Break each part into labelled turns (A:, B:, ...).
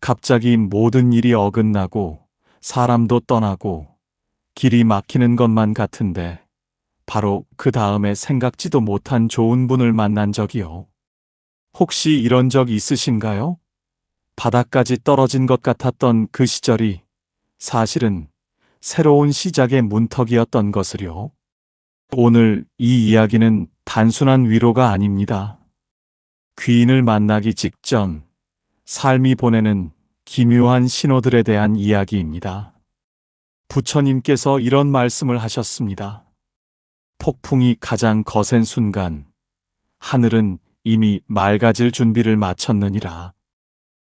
A: 갑자기 모든 일이 어긋나고 사람도 떠나고 길이 막히는 것만 같은데 바로 그 다음에 생각지도 못한 좋은 분을 만난 적이요. 혹시 이런 적 있으신가요? 바닥까지 떨어진 것 같았던 그 시절이 사실은 새로운 시작의 문턱이었던 것을요. 오늘 이 이야기는 단순한 위로가 아닙니다. 귀인을 만나기 직전 삶이 보내는 기묘한 신호들에 대한 이야기입니다. 부처님께서 이런 말씀을 하셨습니다. 폭풍이 가장 거센 순간 하늘은 이미 맑아질 준비를 마쳤느니라.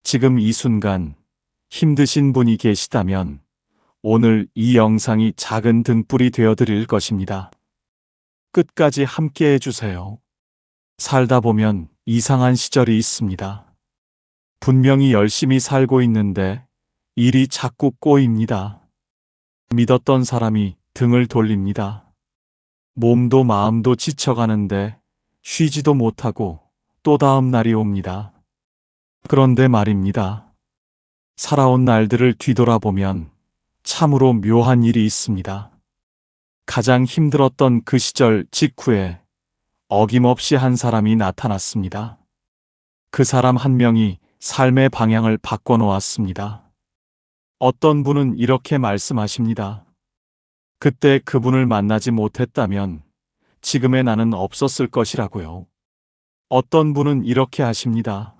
A: 지금 이 순간 힘드신 분이 계시다면 오늘 이 영상이 작은 등불이 되어 드릴 것입니다. 끝까지 함께 해주세요. 살다 보면 이상한 시절이 있습니다. 분명히 열심히 살고 있는데 일이 자꾸 꼬입니다. 믿었던 사람이 등을 돌립니다. 몸도 마음도 지쳐가는데 쉬지도 못하고 또 다음 날이 옵니다. 그런데 말입니다. 살아온 날들을 뒤돌아보면 참으로 묘한 일이 있습니다. 가장 힘들었던 그 시절 직후에 어김없이 한 사람이 나타났습니다. 그 사람 한 명이 삶의 방향을 바꿔놓았습니다. 어떤 분은 이렇게 말씀하십니다. 그때 그분을 만나지 못했다면 지금의 나는 없었을 것이라고요. 어떤 분은 이렇게 하십니다.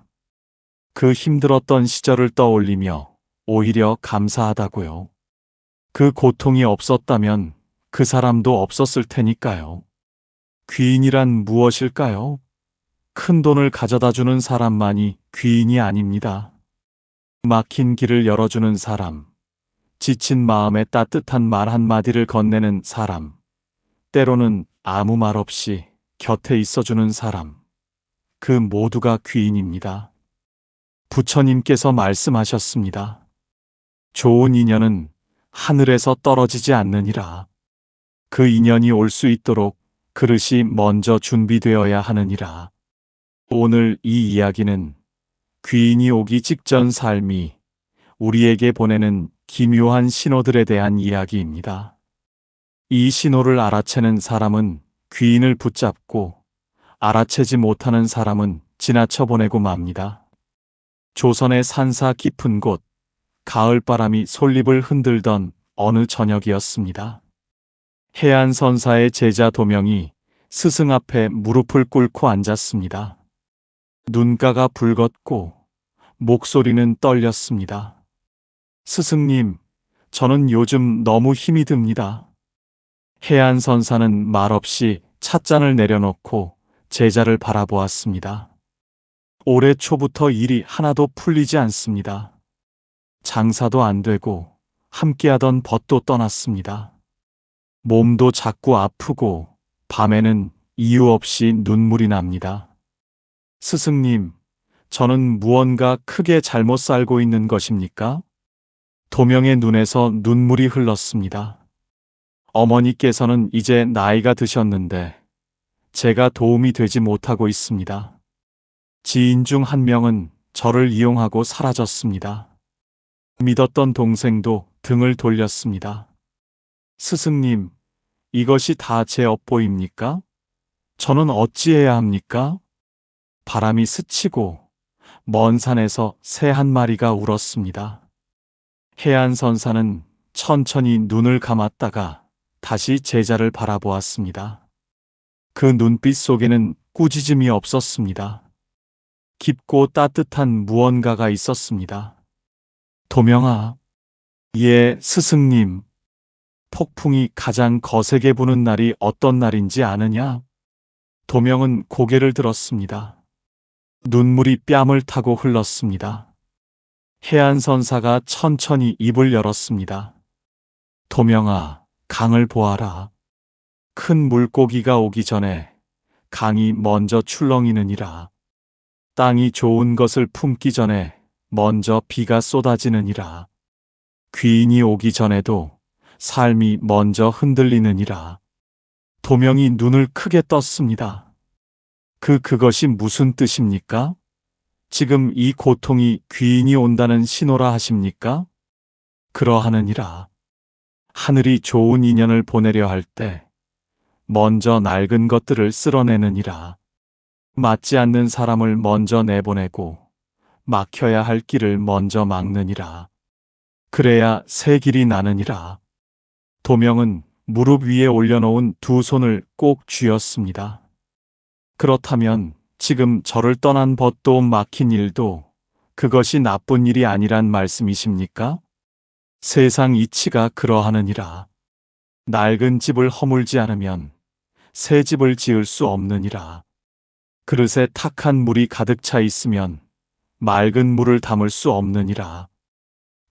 A: 그 힘들었던 시절을 떠올리며 오히려 감사하다고요. 그 고통이 없었다면 그 사람도 없었을 테니까요. 귀인이란 무엇일까요? 큰 돈을 가져다주는 사람만이 귀인이 아닙니다. 막힌 길을 열어주는 사람, 지친 마음에 따뜻한 말 한마디를 건네는 사람, 때로는 아무 말 없이 곁에 있어주는 사람, 그 모두가 귀인입니다. 부처님께서 말씀하셨습니다. 좋은 인연은 하늘에서 떨어지지 않느니라. 그 인연이 올 수 있도록 그릇이 먼저 준비되어야 하느니라. 오늘 이 이야기는 귀인이 오기 직전 삶이 우리에게 보내는 기묘한 신호들에 대한 이야기입니다. 이 신호를 알아채는 사람은 귀인을 붙잡고 알아채지 못하는 사람은 지나쳐 보내고 맙니다. 조선의 산사 깊은 곳, 가을바람이 솔잎을 흔들던 어느 저녁이었습니다. 해안선사의 제자 도명이 스승 앞에 무릎을 꿇고 앉았습니다. 눈가가 붉었고 목소리는 떨렸습니다. 스승님, 저는 요즘 너무 힘이 듭니다. 해안선사는 말없이 찻잔을 내려놓고 제자를 바라보았습니다. 올해 초부터 일이 하나도 풀리지 않습니다. 장사도 안 되고 함께하던 벗도 떠났습니다. 몸도 자꾸 아프고 밤에는 이유 없이 눈물이 납니다. 스승님, 저는 무언가 크게 잘못 살고 있는 것입니까? 도명의 눈에서 눈물이 흘렀습니다. 어머니께서는 이제 나이가 드셨는데 제가 도움이 되지 못하고 있습니다. 지인 중 한 명은 저를 이용하고 사라졌습니다. 믿었던 동생도 등을 돌렸습니다. 스승님, 이것이 다 제 업보입니까? 저는 어찌해야 합니까? 바람이 스치고 먼 산에서 새 한 마리가 울었습니다. 해안선사는 천천히 눈을 감았다가 다시 제자를 바라보았습니다. 그 눈빛 속에는 꾸짖음이 없었습니다. 깊고 따뜻한 무언가가 있었습니다. 도명아, 예, 스승님. 폭풍이 가장 거세게 부는 날이 어떤 날인지 아느냐? 도명은 고개를 들었습니다. 눈물이 뺨을 타고 흘렀습니다. 해안선사가 천천히 입을 열었습니다. 도명아, 강을 보아라. 큰 물고기가 오기 전에 강이 먼저 출렁이느니라. 땅이 좋은 것을 품기 전에 먼저 비가 쏟아지느니라. 귀인이 오기 전에도 삶이 먼저 흔들리느니라. 도명이 눈을 크게 떴습니다. 그것이 무슨 뜻입니까? 지금 이 고통이 귀인이 온다는 신호라 하십니까? 그러하느니라. 하늘이 좋은 인연을 보내려 할 때 먼저 낡은 것들을 쓸어내느니라. 맞지 않는 사람을 먼저 내보내고 막혀야 할 길을 먼저 막느니라. 그래야 새 길이 나느니라. 도명은 무릎 위에 올려놓은 두 손을 꼭 쥐었습니다. 그렇다면 지금 저를 떠난 벗도 막힌 일도 그것이 나쁜 일이 아니란 말씀이십니까? 세상 이치가 그러하느니라. 낡은 집을 허물지 않으면 새 집을 지을 수 없느니라. 그릇에 탁한 물이 가득 차 있으면 맑은 물을 담을 수 없느니라.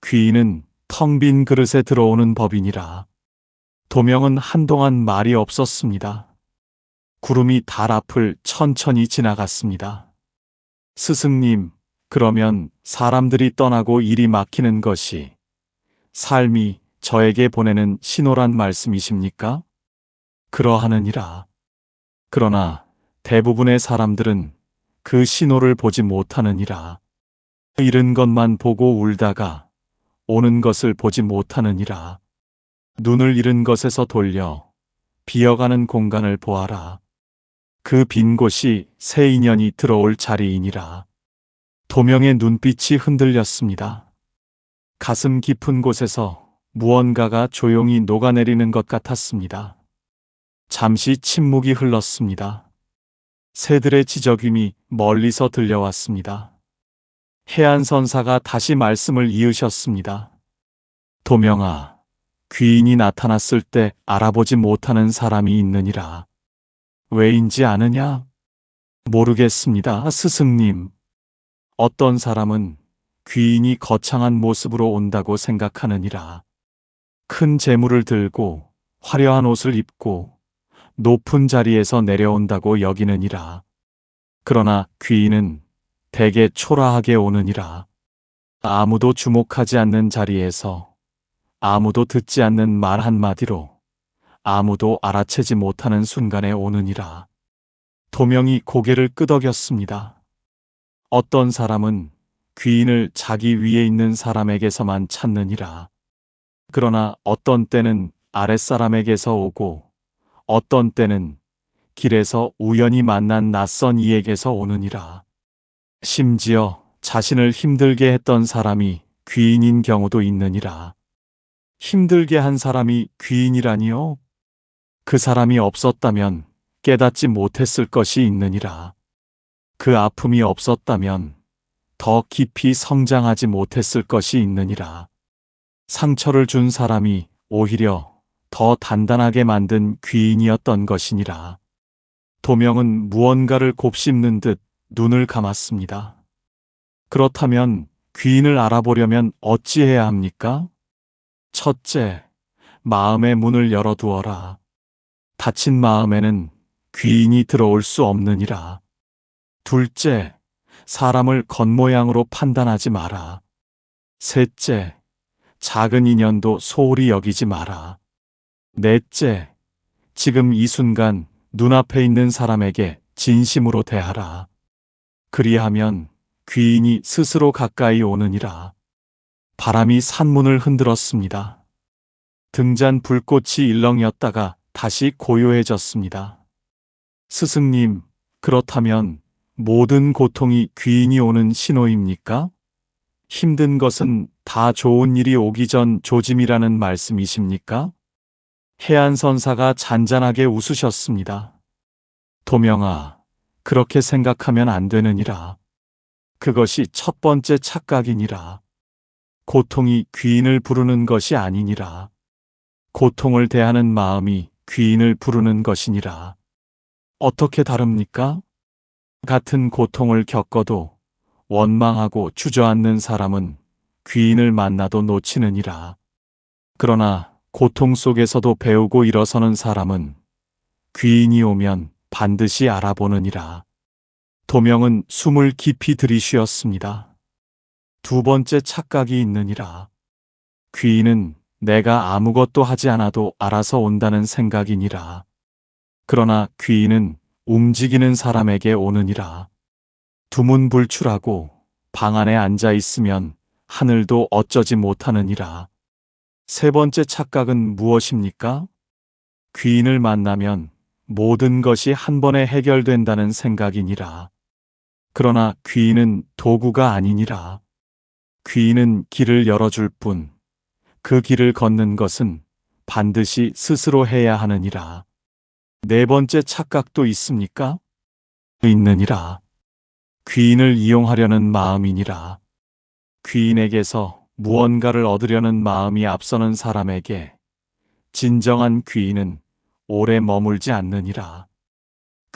A: 귀인은 텅 빈 그릇에 들어오는 법이니라. 도명은 한동안 말이 없었습니다. 구름이 달 앞을 천천히 지나갔습니다. 스승님, 그러면 사람들이 떠나고 일이 막히는 것이 삶이 저에게 보내는 신호란 말씀이십니까? 그러하느니라. 그러나 대부분의 사람들은 그 신호를 보지 못하느니라. 잃은 것만 보고 울다가 오는 것을 보지 못하느니라. 눈을 잃은 것에서 돌려 비어가는 공간을 보아라. 그 빈 곳이 새 인연이 들어올 자리이니라. 도명의 눈빛이 흔들렸습니다. 가슴 깊은 곳에서 무언가가 조용히 녹아내리는 것 같았습니다. 잠시 침묵이 흘렀습니다. 새들의 지저귀이 멀리서 들려왔습니다. 해안선사가 다시 말씀을 이으셨습니다. 도명아, 귀인이 나타났을 때 알아보지 못하는 사람이 있느니라. 왜인지 아느냐? 모르겠습니다, 스승님. 어떤 사람은 귀인이 거창한 모습으로 온다고 생각하느니라. 큰 재물을 들고 화려한 옷을 입고 높은 자리에서 내려온다고 여기느니라. 그러나 귀인은 대개 초라하게 오느니라. 아무도 주목하지 않는 자리에서 아무도 듣지 않는 말 한마디로 아무도 알아채지 못하는 순간에 오느니라. 도명이 고개를 끄덕였습니다. 어떤 사람은 귀인을 자기 위에 있는 사람에게서만 찾느니라. 그러나 어떤 때는 아랫사람에게서 오고 어떤 때는 길에서 우연히 만난 낯선 이에게서 오느니라. 심지어 자신을 힘들게 했던 사람이 귀인인 경우도 있느니라. 힘들게 한 사람이 귀인이라니요? 그 사람이 없었다면 깨닫지 못했을 것이 있느니라. 그 아픔이 없었다면 더 깊이 성장하지 못했을 것이 있느니라. 상처를 준 사람이 오히려 더 단단하게 만든 귀인이었던 것이니라. 도명은 무언가를 곱씹는 듯 눈을 감았습니다. 그렇다면 귀인을 알아보려면 어찌해야 합니까? 첫째, 마음의 문을 열어두어라. 닫힌 마음에는 귀인이 들어올 수 없느니라. 둘째, 사람을 겉모양으로 판단하지 마라. 셋째, 작은 인연도 소홀히 여기지 마라. 넷째, 지금 이 순간 눈앞에 있는 사람에게 진심으로 대하라. 그리하면 귀인이 스스로 가까이 오느니라. 바람이 산문을 흔들었습니다. 등잔 불꽃이 일렁였다가 다시 고요해졌습니다. 스승님, 그렇다면 모든 고통이 귀인이 오는 신호입니까? 힘든 것은 다 좋은 일이 오기 전 조짐이라는 말씀이십니까? 해안선사가 잔잔하게 웃으셨습니다. 도명아, 그렇게 생각하면 안 되느니라. 그것이 첫 번째 착각이니라. 고통이 귀인을 부르는 것이 아니니라. 고통을 대하는 마음이 귀인을 부르는 것이니라. 어떻게 다릅니까? 같은 고통을 겪어도 원망하고 주저앉는 사람은 귀인을 만나도 놓치느니라. 그러나 고통 속에서도 배우고 일어서는 사람은 귀인이 오면 반드시 알아보느니라. 도명은 숨을 깊이 들이쉬었습니다. 두 번째 착각이 있느니라. 귀인은 내가 아무것도 하지 않아도 알아서 온다는 생각이니라. 그러나 귀인은 움직이는 사람에게 오느니라. 두문불출하고 방 안에 앉아 있으면 하늘도 어쩌지 못하느니라. 세 번째 착각은 무엇입니까? 귀인을 만나면 모든 것이 한 번에 해결된다는 생각이니라. 그러나 귀인은 도구가 아니니라. 귀인은 길을 열어줄 뿐, 그 길을 걷는 것은 반드시 스스로 해야 하느니라. 네 번째 착각도 있습니까? 있느니라. 귀인을 이용하려는 마음이니라. 귀인에게서 무언가를 얻으려는 마음이 앞서는 사람에게 진정한 귀인은 오래 머물지 않느니라.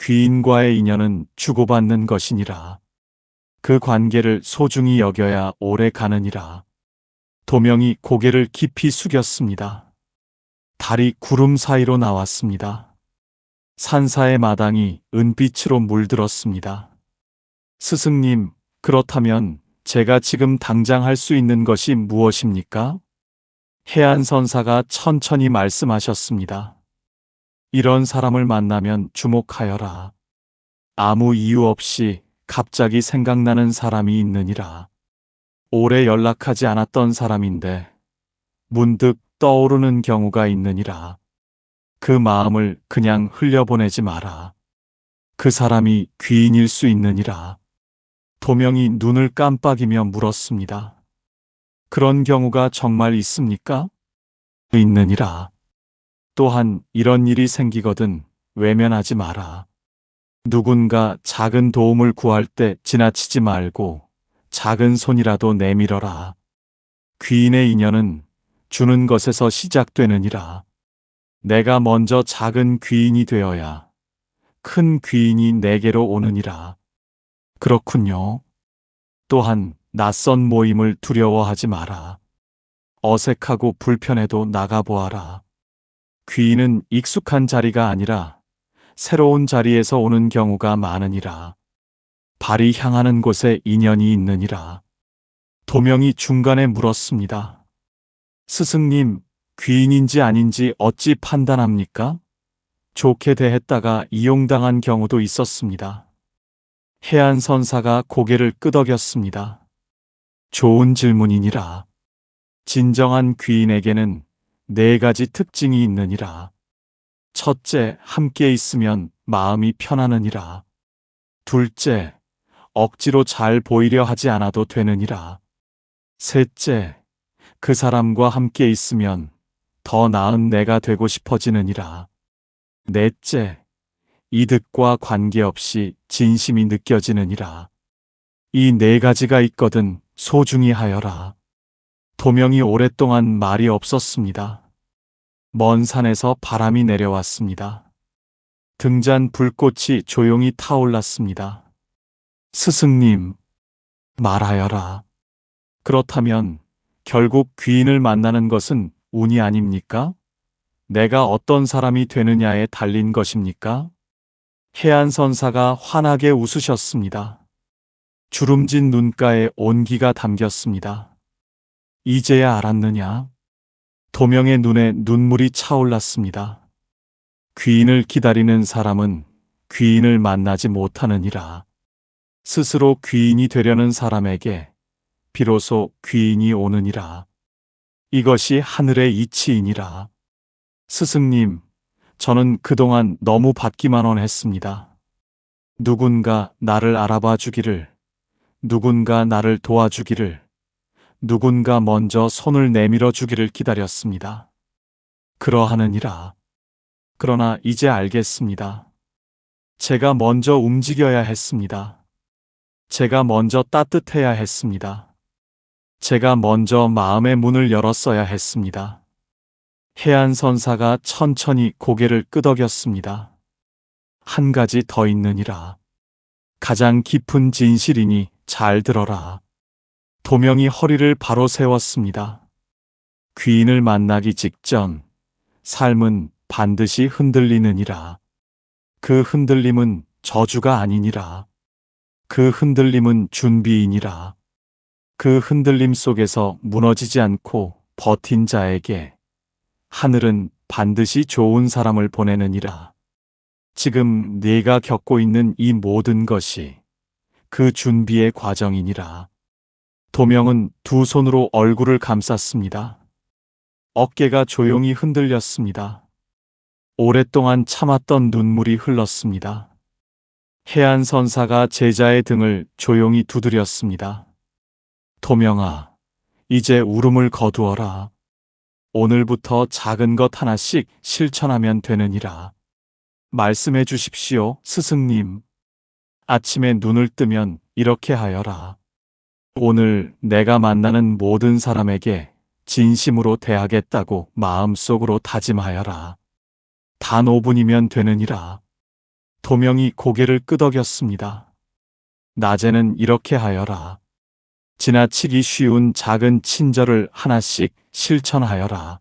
A: 귀인과의 인연은 주고받는 것이니라. 그 관계를 소중히 여겨야 오래 가느니라. 도명이 고개를 깊이 숙였습니다. 달이 구름 사이로 나왔습니다. 산사의 마당이 은빛으로 물들었습니다. 스승님, 그렇다면 제가 지금 당장 할 수 있는 것이 무엇입니까? 해안선사가 천천히 말씀하셨습니다. 이런 사람을 만나면 주목하여라. 아무 이유 없이 갑자기 생각나는 사람이 있느니라. 오래 연락하지 않았던 사람인데 문득 떠오르는 경우가 있느니라. 그 마음을 그냥 흘려보내지 마라. 그 사람이 귀인일 수 있느니라. 도명이 눈을 깜빡이며 물었습니다. 그런 경우가 정말 있습니까? 있느니라. 또한 이런 일이 생기거든 외면하지 마라. 누군가 작은 도움을 구할 때 지나치지 말고 작은 손이라도 내밀어라. 귀인의 인연은 주는 것에서 시작되느니라. 내가 먼저 작은 귀인이 되어야 큰 귀인이 내게로 오느니라. 그렇군요. 또한 낯선 모임을 두려워하지 마라. 어색하고 불편해도 나가보아라. 귀인은 익숙한 자리가 아니라 새로운 자리에서 오는 경우가 많으니라. 발이 향하는 곳에 인연이 있느니라. 도명이 중간에 물었습니다. 스승님, 귀인인지 아닌지 어찌 판단합니까? 좋게 대했다가 이용당한 경우도 있었습니다. 해안선사가 고개를 끄덕였습니다. 좋은 질문이니라. 진정한 귀인에게는 네 가지 특징이 있느니라. 첫째, 함께 있으면 마음이 편하느니라. 둘째, 억지로 잘 보이려 하지 않아도 되느니라. 셋째, 그 사람과 함께 있으면 더 나은 내가 되고 싶어지느니라. 넷째, 이득과 관계없이 진심이 느껴지느니라. 이 네 가지가 있거든 소중히 하여라. 도명이 오랫동안 말이 없었습니다. 먼 산에서 바람이 내려왔습니다. 등잔 불꽃이 조용히 타올랐습니다. 스승님, 말하여라. 그렇다면 결국 귀인을 만나는 것은 운이 아닙니까? 내가 어떤 사람이 되느냐에 달린 것입니까? 해안선사가 환하게 웃으셨습니다. 주름진 눈가에 온기가 담겼습니다. 이제야 알았느냐? 도명의 눈에 눈물이 차올랐습니다. 귀인을 기다리는 사람은 귀인을 만나지 못하느니라. 스스로 귀인이 되려는 사람에게 비로소 귀인이 오느니라. 이것이 하늘의 이치이니라. 스승님, 저는 그동안 너무 받기만 했습니다. 누군가 나를 알아봐 주기를, 누군가 나를 도와주기를, 누군가 먼저 손을 내밀어 주기를 기다렸습니다. 그러하느니라. 그러나 이제 알겠습니다. 제가 먼저 움직여야 했습니다. 제가 먼저 따뜻해야 했습니다. 제가 먼저 마음의 문을 열었어야 했습니다. 해안선사가 천천히 고개를 끄덕였습니다. 한 가지 더 있느니라. 가장 깊은 진실이니 잘 들어라. 도명이 허리를 바로 세웠습니다. 귀인을 만나기 직전 삶은 반드시 흔들리느니라. 그 흔들림은 저주가 아니니라. 그 흔들림은 준비이니라. 그 흔들림 속에서 무너지지 않고 버틴 자에게 하늘은 반드시 좋은 사람을 보내느니라. 지금 네가 겪고 있는 이 모든 것이 그 준비의 과정이니라. 도명은 두 손으로 얼굴을 감쌌습니다. 어깨가 조용히 흔들렸습니다. 오랫동안 참았던 눈물이 흘렀습니다. 해안선사가 제자의 등을 조용히 두드렸습니다. 도명아, 이제 울음을 거두어라. 오늘부터 작은 것 하나씩 실천하면 되느니라. 말씀해 주십시오, 스승님. 아침에 눈을 뜨면 이렇게 하여라. 오늘 내가 만나는 모든 사람에게 진심으로 대하겠다고 마음속으로 다짐하여라. 단 5분이면 되느니라. 도명이 고개를 끄덕였습니다. 낮에는 이렇게 하여라. 지나치기 쉬운 작은 친절을 하나씩 실천하여라.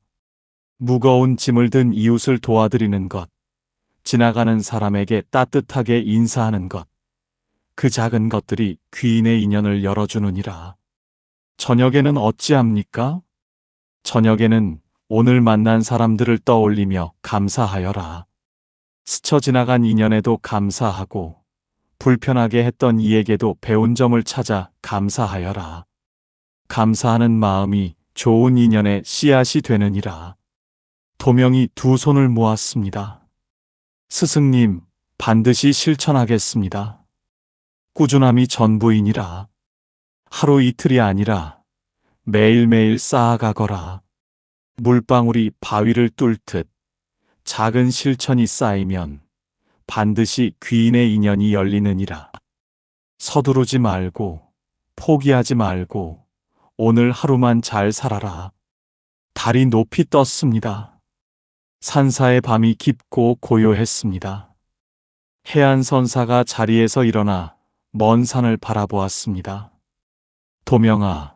A: 무거운 짐을 든 이웃을 도와드리는 것, 지나가는 사람에게 따뜻하게 인사하는 것, 그 작은 것들이 귀인의 인연을 열어주느니라. 저녁에는 어찌합니까? 저녁에는 오늘 만난 사람들을 떠올리며 감사하여라. 스쳐 지나간 인연에도 감사하고 불편하게 했던 이에게도 배운 점을 찾아 감사하여라. 감사하는 마음이 좋은 인연의 씨앗이 되느니라. 도명이 두 손을 모았습니다. 스승님, 반드시 실천하겠습니다. 꾸준함이 전부이니라. 하루 이틀이 아니라 매일매일 쌓아가거라. 물방울이 바위를 뚫듯 작은 실천이 쌓이면 반드시 귀인의 인연이 열리느니라. 서두르지 말고 포기하지 말고 오늘 하루만 잘 살아라. 달이 높이 떴습니다. 산사의 밤이 깊고 고요했습니다. 해안선사가 자리에서 일어나 먼 산을 바라보았습니다. 도명아,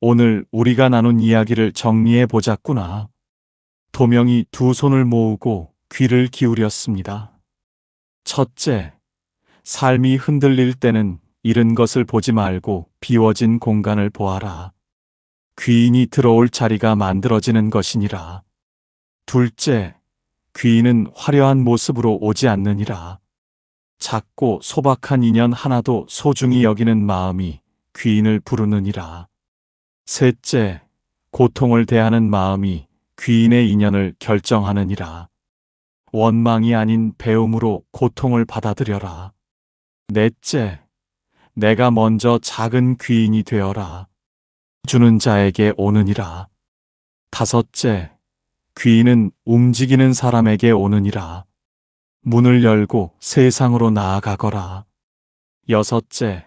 A: 오늘 우리가 나눈 이야기를 정리해 보자꾸나. 도명이 두 손을 모으고 귀를 기울였습니다. 첫째, 삶이 흔들릴 때는 잃은 것을 보지 말고 비워진 공간을 보아라. 귀인이 들어올 자리가 만들어지는 것이니라. 둘째, 귀인은 화려한 모습으로 오지 않느니라. 작고 소박한 인연 하나도 소중히 여기는 마음이 귀인을 부르느니라. 셋째, 고통을 대하는 마음이 귀인의 인연을 결정하느니라. 원망이 아닌 배움으로 고통을 받아들여라. 넷째, 내가 먼저 작은 귀인이 되어라. 주는 자에게 오느니라. 다섯째, 귀인은 움직이는 사람에게 오느니라. 문을 열고 세상으로 나아가거라. 여섯째,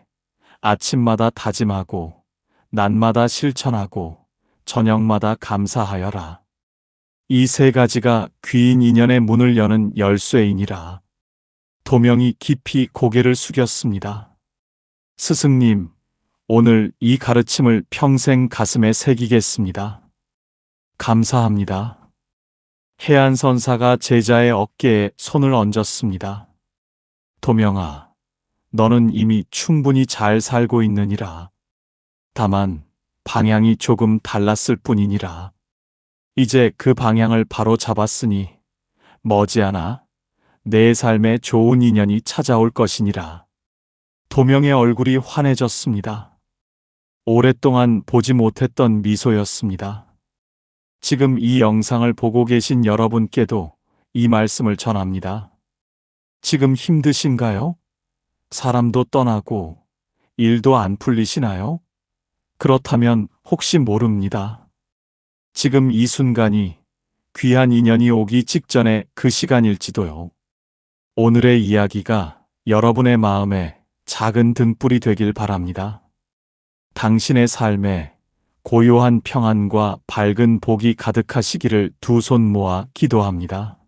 A: 아침마다 다짐하고 낮마다 실천하고 저녁마다 감사하여라. 이 세 가지가 귀인 인연의 문을 여는 열쇠이니라. 도명이 깊이 고개를 숙였습니다. 스승님, 오늘 이 가르침을 평생 가슴에 새기겠습니다. 감사합니다. 해안선사가 제자의 어깨에 손을 얹었습니다. 도명아, 너는 이미 충분히 잘 살고 있느니라. 다만 방향이 조금 달랐을 뿐이니라. 이제 그 방향을 바로 잡았으니 머지않아 내 삶에 좋은 인연이 찾아올 것이니라. 도명의 얼굴이 환해졌습니다. 오랫동안 보지 못했던 미소였습니다. 지금 이 영상을 보고 계신 여러분께도 이 말씀을 전합니다. 지금 힘드신가요? 사람도 떠나고 일도 안 풀리시나요? 그렇다면 혹시 모릅니다. 지금 이 순간이 귀한 인연이 오기 직전의 그 시간일지도요. 오늘의 이야기가 여러분의 마음에 작은 등불이 되길 바랍니다. 당신의 삶에 고요한 평안과 밝은 복이 가득하시기를 두 손 모아 기도합니다.